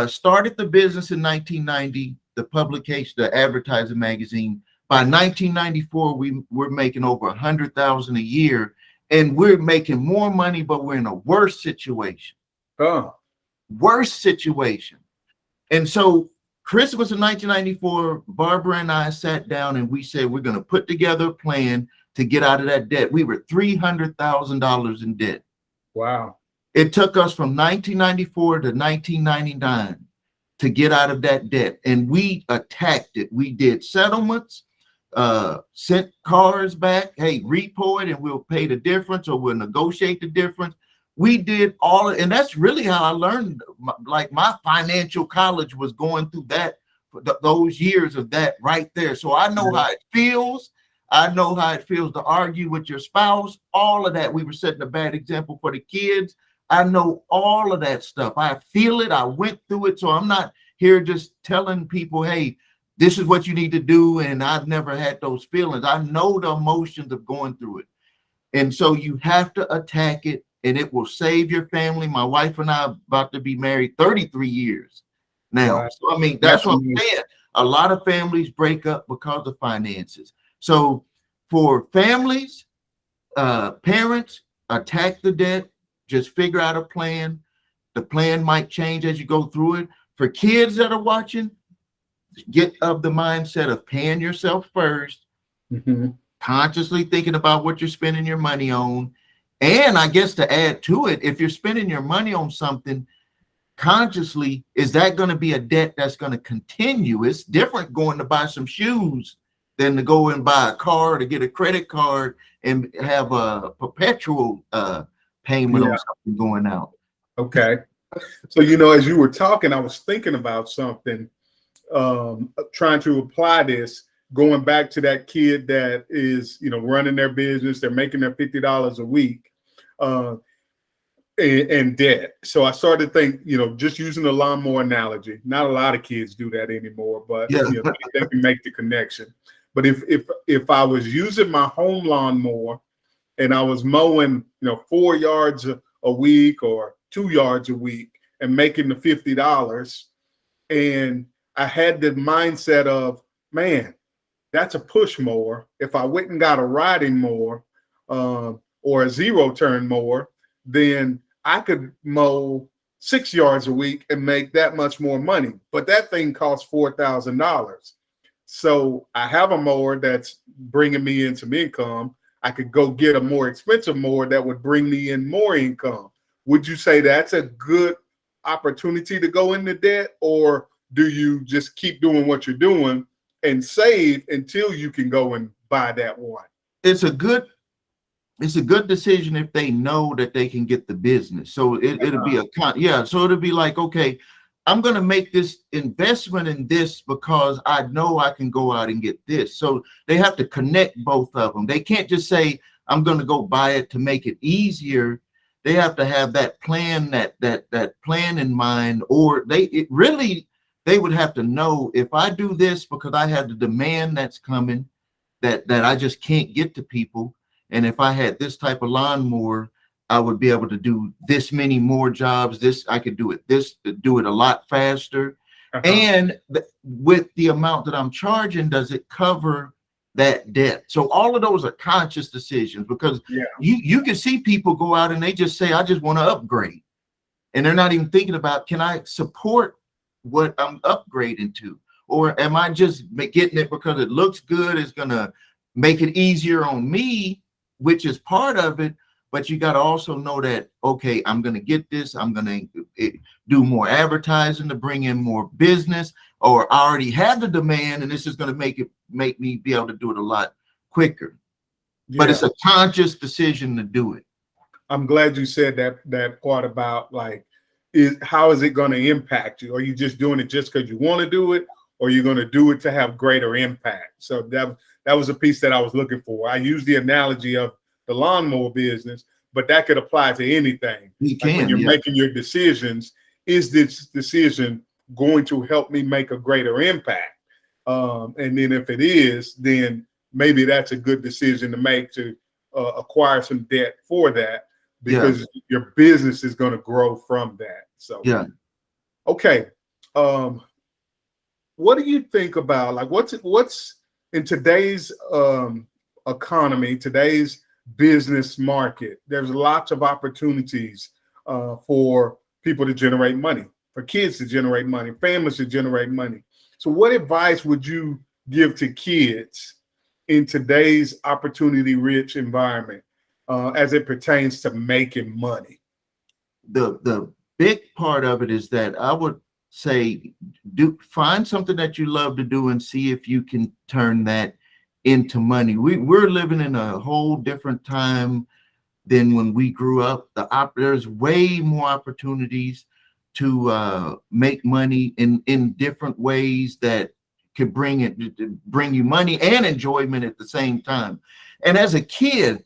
Started the business in 1990, the publication, the advertising magazine. By 1994, we're making over $100,000 a year, and we're making more money, but we're in a worse situation. Worse situation. And so Christmas of 1994, Barbara and I sat down and we said, we're going to put together a plan to get out of that debt. We were $300,000 in debt. Wow. It took us from 1994 to 1999 to get out of that debt. And we attacked it. We did settlements, sent cars back. Hey, repo it and we'll pay the difference, or we'll negotiate the difference. We did all, and that's really how I learned. Like my financial college was going through that, those years of that right there. So I know how it feels. I know how it feels to argue with your spouse. All of that. We were setting a bad example for the kids. I know all of that stuff. I feel it. I went through it. So I'm not here just telling people, hey, this is what you need to do. And I've never had those feelings. I know the emotions of going through it. And so you have to attack it, and it will save your family. My wife and I are about to be married 33 years now. Wow. So, I mean, that's what I'm saying. A lot of families break up because of finances. So for families, parents, attack the debt. Just figure out a plan. The plan might change as you go through it. For kids that are watching, get of the mindset of paying yourself first, consciously thinking about what you're spending your money on. And I guess to add to it, if you're spending your money on something consciously, is that going to be a debt that's going to continue? It's different going to buy some shoes than to go and buy a car, to get a credit card and have a perpetual payment on something going out. Okay. So, as you were talking, I was thinking about something, trying to apply this, going back to that kid that is, running their business, they're making their $50 a week and debt. So I started to think, just using the lawnmower analogy, not a lot of kids do that anymore, but they can make the connection. But if I was using my home lawnmower and I was mowing, 4 yards a week or 2 yards a week and making the $50, and I had the mindset of, man, that's a push mower. If I went and got a riding mower or a zero turn mower, then I could mow 6 yards a week and make that much more money. But that thing costs $4,000. So I have a mower that's bringing me in some income. I could go get a more expensive mower that would bring me in more income. Would you say that's a good opportunity to go into debt, or do you just keep doing what you're doing and save until you can go and buy that one? it's a good decision if they know that they can get the business. So it'll be so it'll be like, okay, I'm going to make this investment in this because I know I can go out and get this. So they have to connect both of them. They can't just say, I'm going to go buy it to make it easier. They have to have that plan, that plan in mind, or they would have to know, if I do this because I have the demand that's coming that I just can't get to people. And if I had this type of lawnmower, I would be able to do this many more jobs. I could do it a lot faster. And with the amount that I'm charging, does it cover that debt? So all of those are conscious decisions, because you can see people go out and they just say, I just want to upgrade. And they're not even thinking about, can I support what I'm upgrading to? Or am I just getting it because it looks good? It's going to make it easier on me, which is part of it. But you got to also know that, okay, I'm going to get this. I'm going to do more advertising to bring in more business, or I already have the demand, and this is going to make me be able to do it a lot quicker. But it's a conscious decision to do it. I'm glad you said that part about, like, how is it going to impact you? Are you just doing it just because you want to do it, or are you going to do it to have greater impact? So that was a piece that I was looking for. I use the analogy of the lawnmower business, but that could apply to anything. When you're making your decisions, is this decision going to help me make a greater impact? And then if it is, then maybe that's a good decision to make, to acquire some debt for that, because your business is going to grow from that. So, okay. What do you think about, like, what's in today's economy, today's business market? There's lots of opportunities for people to generate money, for kids to generate money, families to generate money. So what advice would you give to kids in today's opportunity-rich environment as it pertains to making money? The big part of it is that I would say, find something that you love to do and see if you can turn that into money. We're living in a whole different time than when we grew up. There's way more opportunities to make money in different ways that could bring you money and enjoyment at the same time. And as a kid,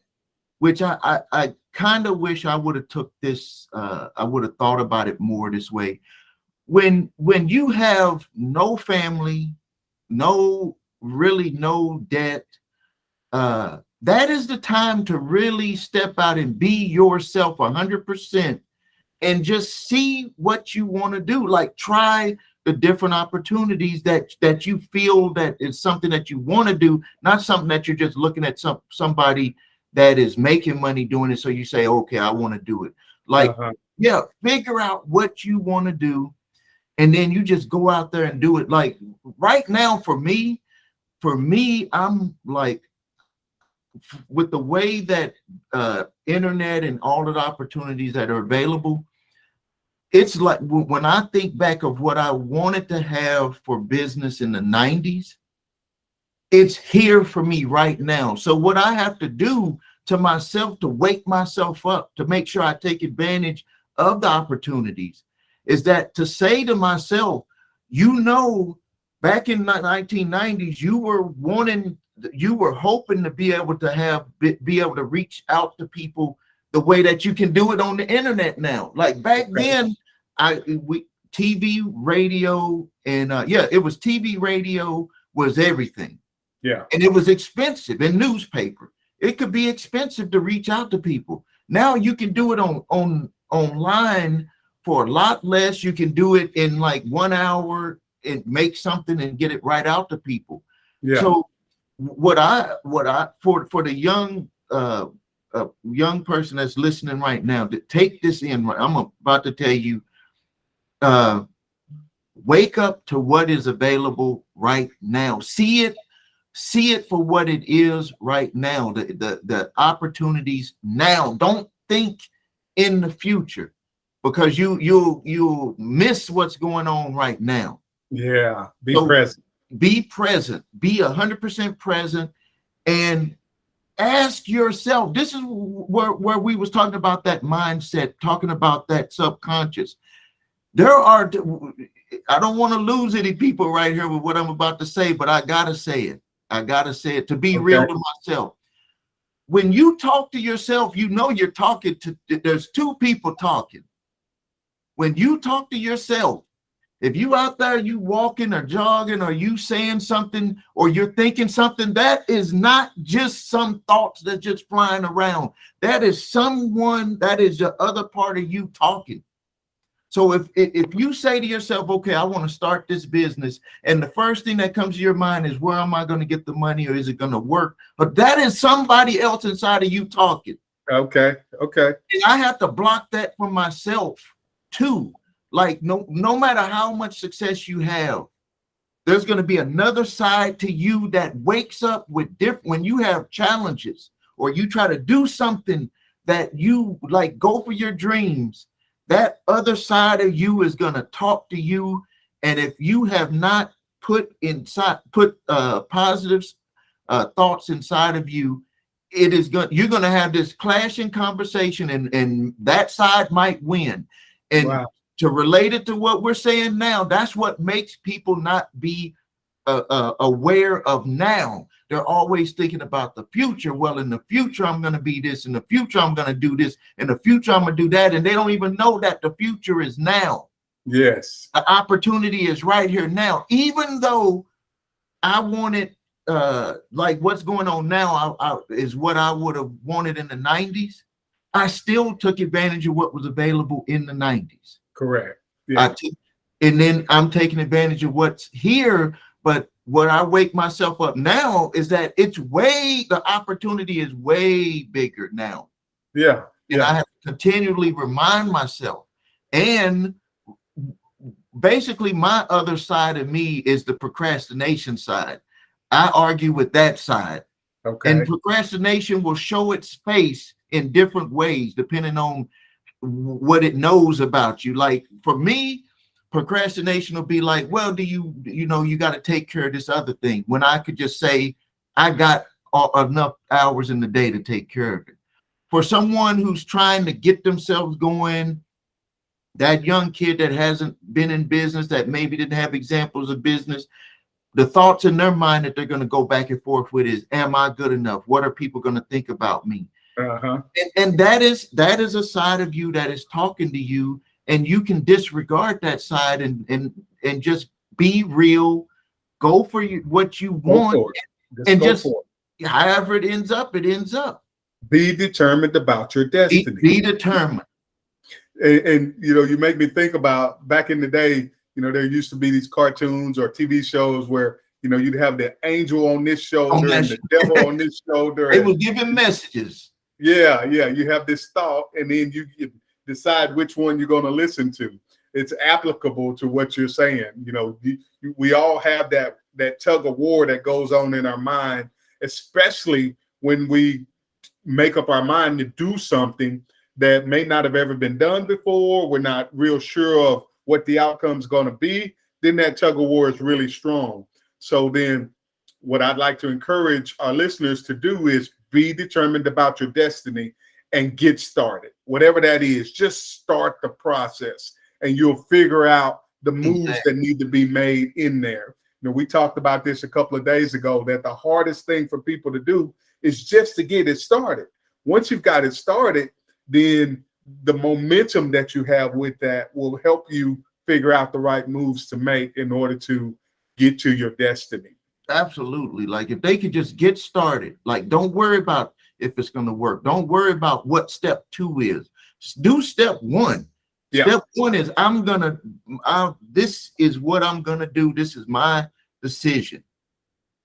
which I kind of wish I would have took this, I would have thought about it more this way. When you have no family, no debt, that is the time to really step out and be yourself 100% and just see what you want to do. Like, try the different opportunities that you feel that is something that you want to do, not something that you're just looking at somebody that is making money doing it, so you say, okay, I want to do it. Like, figure out what you want to do, and then you just go out there and do it. Like, right now, for me, I'm like, with the way that internet and all of the opportunities that are available, it's like, when I think back of what I wanted to have for business in the 90s, it's here for me right now. So what I have to do to myself to wake myself up, to make sure I take advantage of the opportunities, is that to say to myself, back in the 1990s, you were hoping to be able to reach out to people the way that you can do it on the internet now. Like, back then, TV, radio, and it was TV, radio was everything. Yeah. And it was expensive, and newspaper. It could be expensive to reach out to people. Now you can do it online for a lot less. You can do it in like 1 hour and make something and get it right out to people. Yeah. So what I for the young person that's listening right now, to take this in, I'm about to tell you, wake up to what is available right now. See it for what it is right now. The opportunities now. Don't think in the future, because you'll miss what's going on right now. Yeah. Be present. Be present. Be 100% present, and ask yourself, this is where we was talking about that mindset, talking about that subconscious. There are, I don't want to lose any people right here with what I'm about to say, but I gotta say it. I gotta say it to be real to myself. When you talk to yourself, you know you're talking to, there's two people talking. When you talk to yourself, if you out there, you walking or jogging, or you saying something, or you're thinking something, that is not just some thoughts that just flying around. That is someone, that is the other part of you talking. So if you say to yourself, okay, I want to start this business, and the first thing that comes to your mind is, where am I going to get the money, or is it going to work? But that is somebody else inside of you talking. Okay. And I have to block that for myself too. Like no matter how much success you have, there's going to be another side to you that wakes up with different, when you have challenges or you try to do something that you like, go for your dreams, that other side of you is going to talk to you. And if you have not put positive thoughts inside of you, you're going to have this clashing conversation, and that side might win. And wow. To relate it to what we're saying now, that's what makes people not be aware of now. They're always thinking about the future. Well, in the future, I'm going to be this. In the future, I'm going to do this. In the future, I'm going to do that. And they don't even know that the future is now. Yes. The opportunity is right here now. Even though I wanted, like what's going on now is what I would have wanted in the 90s. I still took advantage of what was available in the 90s. Correct. Yeah. And then I'm taking advantage of what's here. But what I wake myself up now is that the opportunity is way bigger now. Yeah. And I have to continually remind myself. And basically, my other side of me is the procrastination side. I argue with that side. Okay. And procrastination will show its face in different ways, depending on what it knows about you. Like for me, procrastination will be like, well, you got to take care of this other thing, when I could just say I got enough hours in the day to take care of it. For someone who's trying to get themselves going, that young kid that hasn't been in business, that maybe didn't have examples of business, the thoughts in their mind that they're going to go back and forth with is, am I good enough? What are people going to think about me? And that is a side of you that is talking to you, and you can disregard that side and just be real, go for what you want, and just however it ends up, it ends up. Be determined about your destiny. Be determined. And you make me think about back in the day. There used to be these cartoons or TV shows where you'd have the angel on this shoulder and the devil on this shoulder. They were giving messages. Yeah. You have this thought, and then you decide which one you're going to listen to. It's applicable to what you're saying. We all have that tug of war that goes on in our mind, especially when we make up our mind to do something that may not have ever been done before. We're not real sure of what the outcome is going to be. Then that tug of war is really strong. So then what I'd like to encourage our listeners to do is be determined about your destiny and get started. Whatever that is, just start the process, and you'll figure out the moves that need to be made in there. We talked about this a couple of days ago, that the hardest thing for people to do is just to get it started. Once you've got it started, then the momentum that you have with that will help you figure out the right moves to make in order to get to your destiny. Absolutely. Like if they could just get started, like don't worry about if it's going to work. Don't worry about what step 2 is. Just do step 1. Yeah. Step 1 is this is what I'm going to do. This is my decision.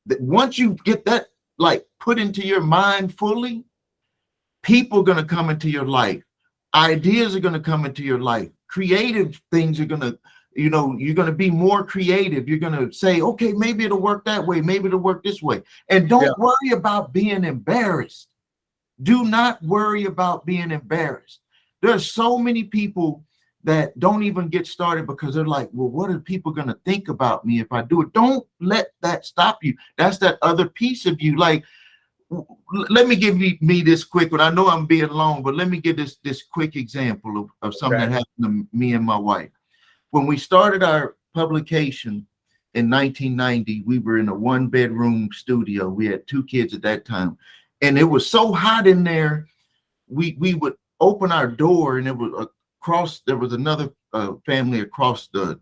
That once you get that like put into your mind fully, people are going to come into your life. Ideas are going to come into your life. Creative things are going to, you're going to be more creative. You're going to say, okay, maybe it'll work that way. Maybe it'll work this way. And don't worry about being embarrassed. Do not worry about being embarrassed. There's so many people that don't even get started because they're like, well, what are people going to think about me if I do it? Don't let that stop you. That's that other piece of you. Like let me give me this quick one. I know I'm being long, but let me give this quick example of something that happened to me and my wife. When we started our publication in 1990, we were in a 1-bedroom studio. We had 2 kids at that time, and it was so hot in there. We would open our door, and it was across. There was another family across the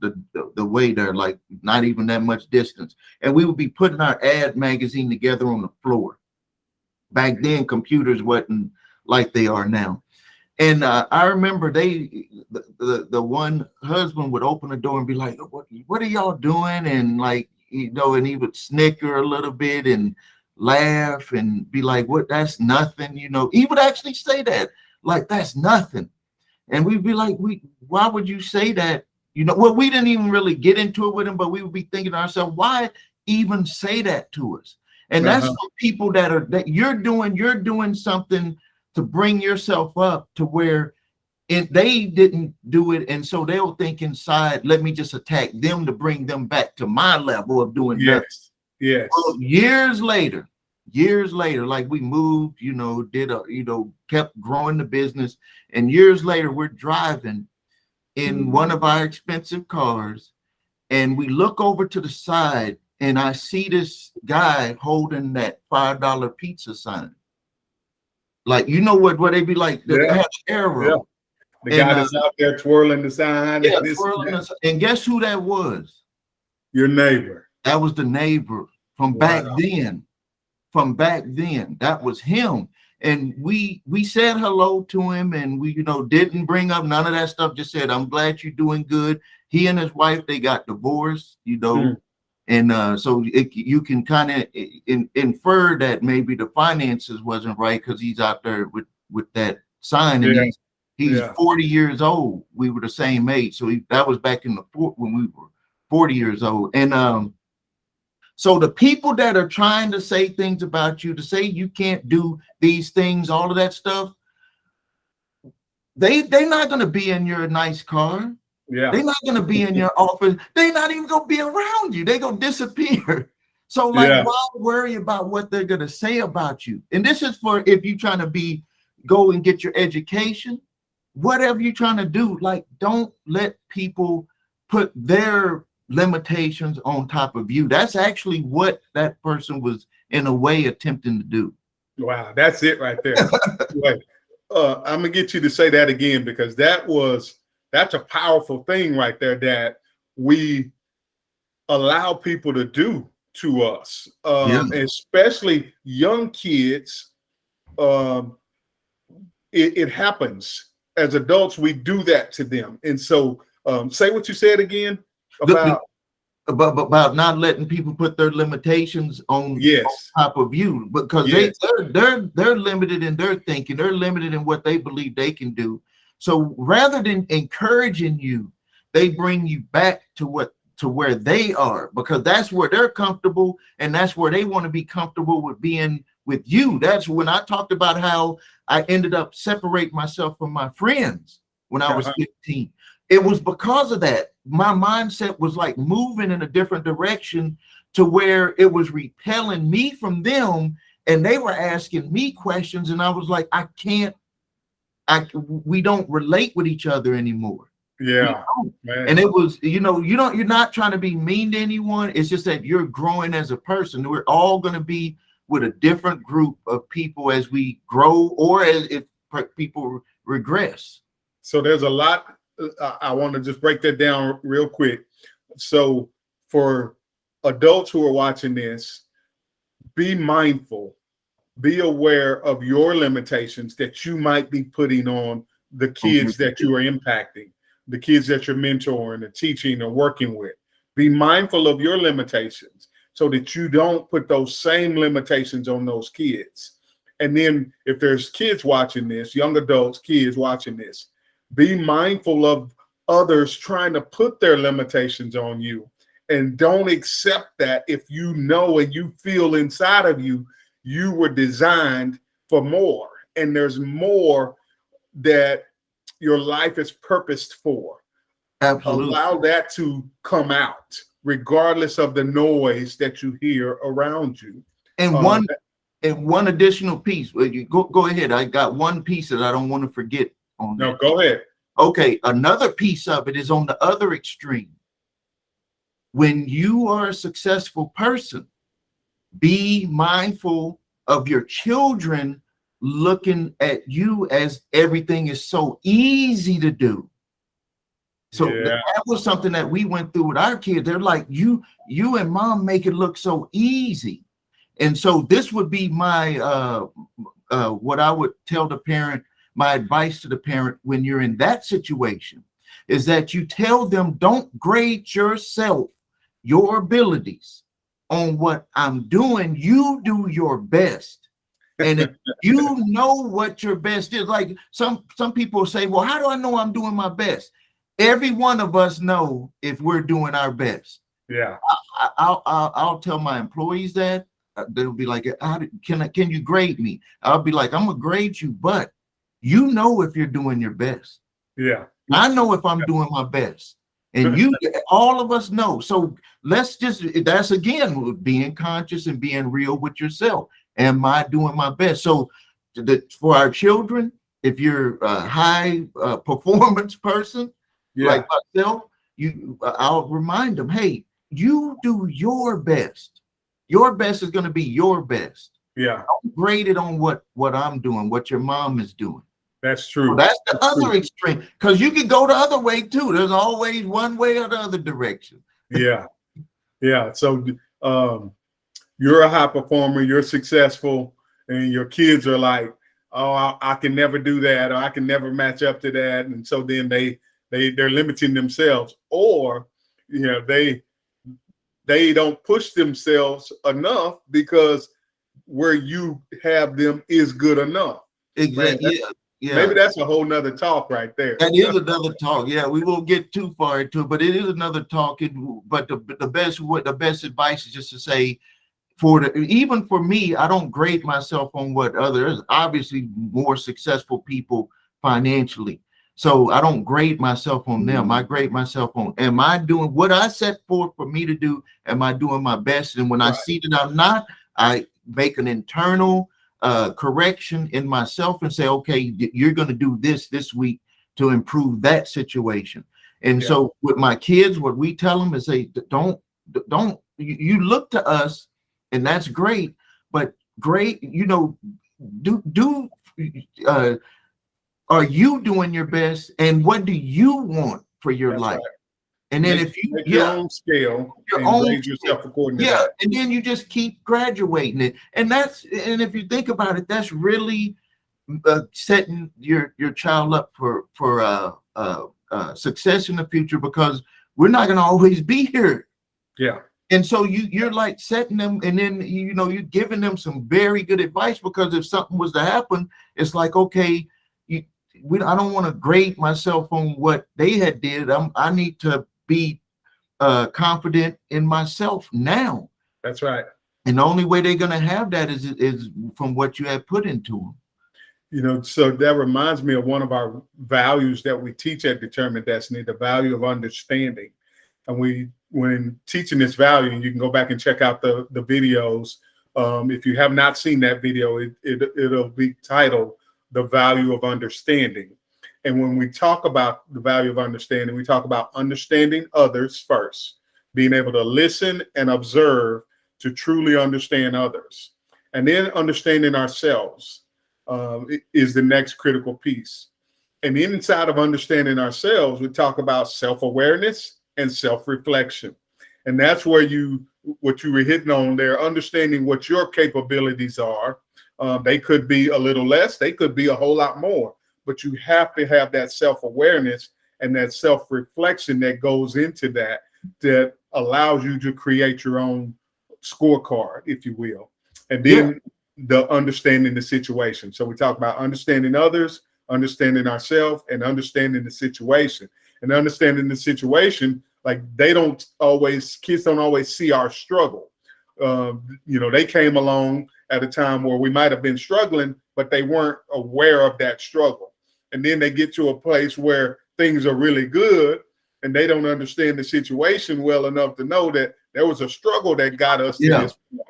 way there, like not even that much distance, and we would be putting our ad magazine together on the floor. Back then, computers wasn't like they are now. And I remember the one husband would open the door and be like, what are y'all doing? And like, and he would snicker a little bit and laugh and be like, what, that's nothing, he would actually say that, like, that's nothing. And we'd be like, why would you say that? Well, we didn't even really get into it with him, but we would be thinking to ourselves, why even say that to us? And that's for people that you're doing something to bring yourself up to where they didn't do it. And so they'll think inside, let me just attack them to bring them back to my level of doing nothing. Yes. Well, years later, like we moved, kept growing the business. And years later, we're driving in one of our expensive cars, and we look over to the side, and I see this guy holding that $5 pizza sign. Like, what they be like, they have an arrow. Yeah. The guy that's out there twirling the sign. Yeah, and guess who that was? Your neighbor. That was the neighbor from back then. From back then. That was him. And we said hello to him, and we, didn't bring up none of that stuff. Just said, I'm glad you're doing good. He and his wife, they got divorced, And so you can kind of infer that maybe the finances wasn't right because he's out there with that sign, and he's 40 years old. We were the same age, so that was back in when we were 40 years old. And so the people that are trying to say things about you, to say you can't do these things, all of that stuff, they're not going to be in your nice car. Yeah, they're not going to be in your office. They're not even going to be around you. They're going to disappear. So why worry about what they're going to say about you? And this is for if you're trying to go and get your education, whatever you're trying to do, like, don't let people put their limitations on top of you. That's actually what that person was in a way attempting to do. Wow, that's it right there. Wait, I'm going to get you to say that again, because that's a powerful thing right there that we allow people to do to us, especially young kids. It happens. As adults, we do that to them. And so say what you said again about not letting people put their limitations on top of you, because they're limited in their thinking. They're limited in what they believe they can do. So rather than encouraging you, they bring you back to where they are, because that's where they're comfortable, and that's where they want to be comfortable with being with you. That's when I talked about how I ended up separating myself from my friends when I was 15. It was because of that. My mindset was like moving in a different direction to where it was repelling me from them, and they were asking me questions, and I was like, we don't relate with each other anymore. Yeah. And it was, you're not trying to be mean to anyone. It's just that you're growing as a person. We're all going to be with a different group of people as we grow, or as if people regress. So there's a lot. I want to just break that down real quick. So for adults who are watching this, be mindful. Be aware of your limitations that you might be putting on the kids that you are impacting, the kids that you're mentoring or teaching or working with. Be mindful of your limitations so that you don't put those same limitations on those kids. And then if there's kids watching this, young adults, kids watching this, be mindful of others trying to put their limitations on you, and don't accept that if you know and you feel inside of you, you were designed for more, and there's more that your life is purposed for. Absolutely. Allow that to come out, regardless of the noise that you hear around you. And And one additional piece. Well, you go ahead. I got one piece that I don't want to forget on No, that. go ahead. Okay, another piece of it is on the other extreme. When you are a successful person, be mindful of your children looking at you as everything is so easy to do. So that was something that we went through with our kids. They're like, you and mom make it look so easy. And so this would be my what I would tell the parent, my advice to the parent when you're in that situation is that you tell them, don't grade yourself, your abilities on what I'm doing. You do your best. And if you know what your best is, like some people say, well, how do I know I'm doing my best? Every one of us know if we're doing our best. Yeah. I'll tell my employees that. They'll be like, can you grade me? I'll be like, I'm gonna grade you, but you know if you're doing your best. Yeah. I know if I'm doing my best. And all of us know. So that's again, being conscious and being real with yourself. Am I doing my best? So for our children, if you're a high performance person, like myself, I'll remind them, hey, you do your best. Your best is going to be your best. Yeah. Don't grade it on what I'm doing, what your mom is doing. That's true. So that's the other extreme, because you can go the other way too. There's always one way or the other direction. Yeah. Yeah. So you're a high performer, you're successful, and your kids are like, oh, I can never do that, or I can never match up to that. And so then they're limiting themselves, or they don't push themselves enough because where you have them is good enough. Exactly. Yeah. Maybe that's a whole nother talk right there. That is another talk. Yeah, we won't get too far into it, but it is another talk. But the best advice is just to say, even for me, I don't grade myself on what others, obviously more successful people financially. So I don't grade myself on them. I grade myself on, am I doing what I set forth for me to do? Am I doing my best? And when I see that I'm not, I make an internal correction in myself and say, okay, you're going to do this week to improve that situation. And so with my kids, what we tell them is, say, don't you look to us, and that's great, but great, are you doing your best, and what do you want for your life? Right. And then if you your own scale, raise yourself according to that. And then you just keep graduating it. And if you think about it, that's really setting your child up for success in the future, because we're not going to always be here. Yeah. And so you're like setting them, and then you're giving them some very good advice, because if something was to happen, it's like, okay, I don't want to grade myself on what they had did. I need to be confident in myself now. That's right. And the only way they're going to have that is from what you have put into them. So that reminds me of one of our values that we teach at Determined Destiny, the value of understanding. And when teaching this value, and you can go back and check out the videos. If you have not seen that video, it'll be titled The Value of Understanding. And when we talk about the value of understanding, we talk about understanding others first, being able to listen and observe to truly understand others. And then understanding ourselves is the next critical piece. And inside of understanding ourselves, we talk about self-awareness and self-reflection. And that's where what you were hitting on there, understanding what your capabilities are. They could be a little less, they could be a whole lot more, but you have to have that self-awareness and that self-reflection that goes into that allows you to create your own scorecard, if you will. And then the understanding the situation. So we talk about understanding others, understanding ourselves, and understanding the situation. And understanding the situation, like kids don't always see our struggle. They came along at a time where we might have been struggling, but they weren't aware of that struggle. And then they get to a place where things are really good, and they don't understand the situation well enough to know that there was a struggle that got us to this point.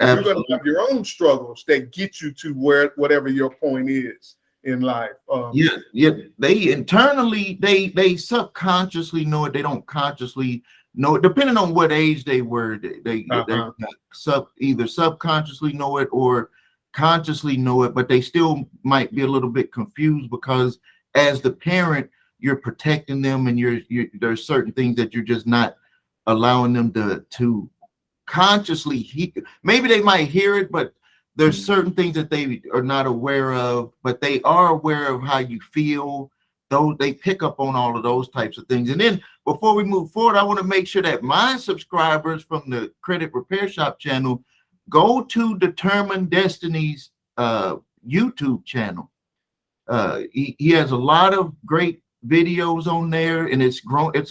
You're going to have your own struggles that get you to whatever your point is in life. Yeah. They internally, they subconsciously know it. They don't consciously know it, depending on what age they were. They either subconsciously know it or consciously know it, but they still might be a little bit confused because as the parent, you're protecting them, and there's certain things that you're just not allowing them to consciously maybe they might hear it, but there's certain things that they are not aware of, but they are aware of how you feel. Though they pick up on all of those types of things. And then before we move forward, I want to make sure that my subscribers from the Credit Repair Shop channel go to Determined Destiny's YouTube channel. He has a lot of great videos on there, and it's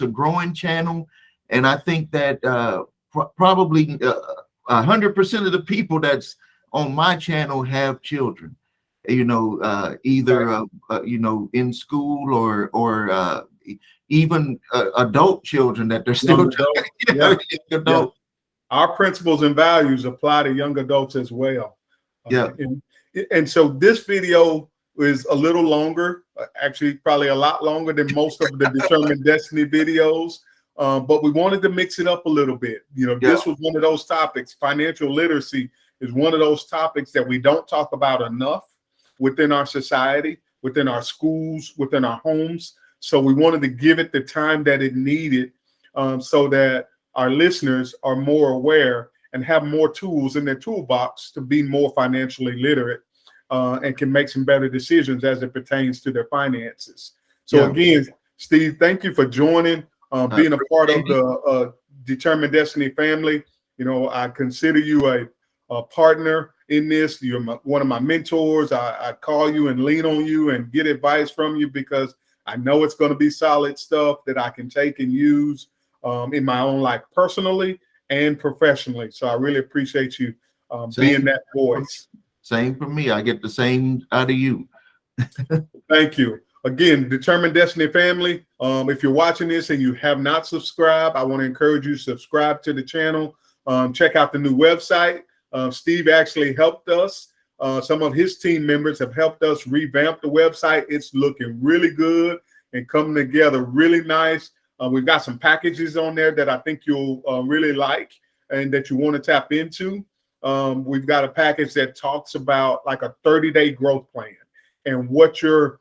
a growing channel. And I think that probably 100% of the people that's on my channel have children, either in school or even adult children that they're still adult. Our principles and values apply to young adults as well. And so this video is a little longer, actually probably a lot longer than most of the Determined Destiny videos. But we wanted to mix it up a little bit. This was one of those topics. Financial literacy is one of those topics that we don't talk about enough within our society, within our schools, within our homes. So we wanted to give it the time that it needed, so that our listeners are more aware and have more tools in their toolbox to be more financially literate, and can make some better decisions as it pertains to their finances. So again, Steve, thank you for joining, being a part of the Determined Destiny family. I consider you a partner in this. You're one of my mentors. I call you and lean on you and get advice from you because I know it's going to be solid stuff that I can take and use in my own life personally and professionally. So I really appreciate you being that voice. Same for me. I get the same out of you. Thank you. Again, Determined Destiny family, if you're watching this and you have not subscribed, I want to encourage you to subscribe to the channel. Check out the new website. Steve actually helped us. Some of his team members have helped us revamp the website. It's looking really good and coming together really nice. We've got some packages on there that I think you'll really like and that you want to tap into. We've got a package that talks about like a 30-day growth plan and what your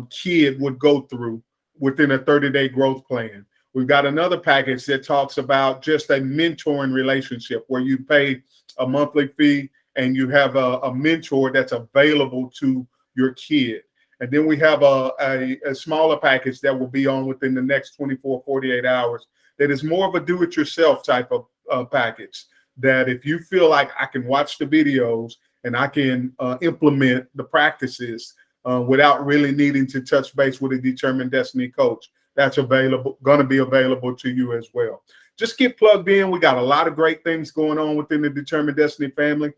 kid would go through within a 30-day growth plan. We've got another package that talks about just a mentoring relationship where you pay a monthly fee and you have a mentor that's available to your kid. And then we have a smaller package that will be on within the next 24, 48 hours that is more of a do-it-yourself type of package, that if you feel like I can watch the videos and I can implement the practices without really needing to touch base with a Determined Destiny coach, that's going to be available to you as well. Just get plugged in. We got a lot of great things going on within the Determined Destiny family.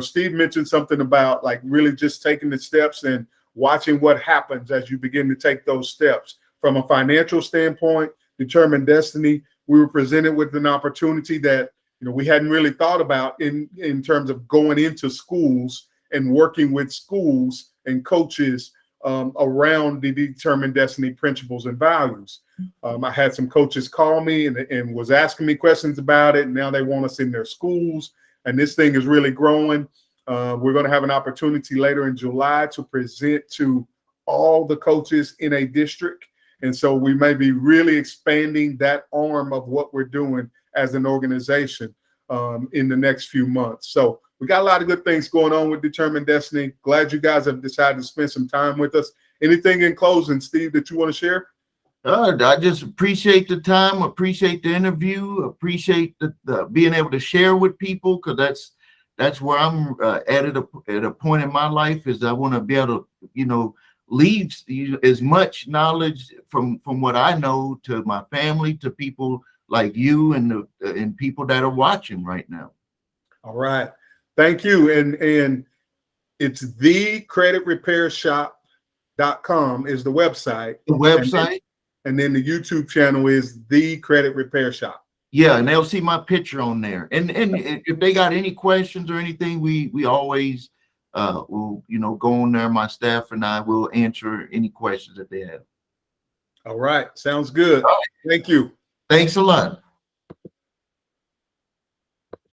Steve mentioned something about like really just taking the steps and watching what happens as you begin to take those steps. From a financial standpoint, Determined Destiny, we were presented with an opportunity that we hadn't really thought about in terms of going into schools and working with schools and coaches around the Determined Destiny principles and values. I had some coaches call me and was asking me questions about it. Now they want us in their schools, and this thing is really growing. We're going to have an opportunity later in July to present to all the coaches in a district. And so we may be really expanding that arm of what we're doing as an organization in the next few months. So we got a lot of good things going on with Determined Destiny. Glad you guys have decided to spend some time with us. Anything in closing, Steve, that you want to share? I just appreciate the time, appreciate the interview, appreciate the being able to share with people, because that's where I'm at a point in my life, is I want to be able to, leave as much knowledge from what I know to my family, to people like you and people that are watching right now. All right. Thank you. And it's thecreditrepairshop.com is the website. The website. And then the YouTube channel is The Credit Repair Shop. Yeah, and they'll see my picture on there. And if they got any questions or anything, we always will, you know, go on there. My staff and I will answer any questions that they have. All right. Sounds good. Thank you. Thanks a lot.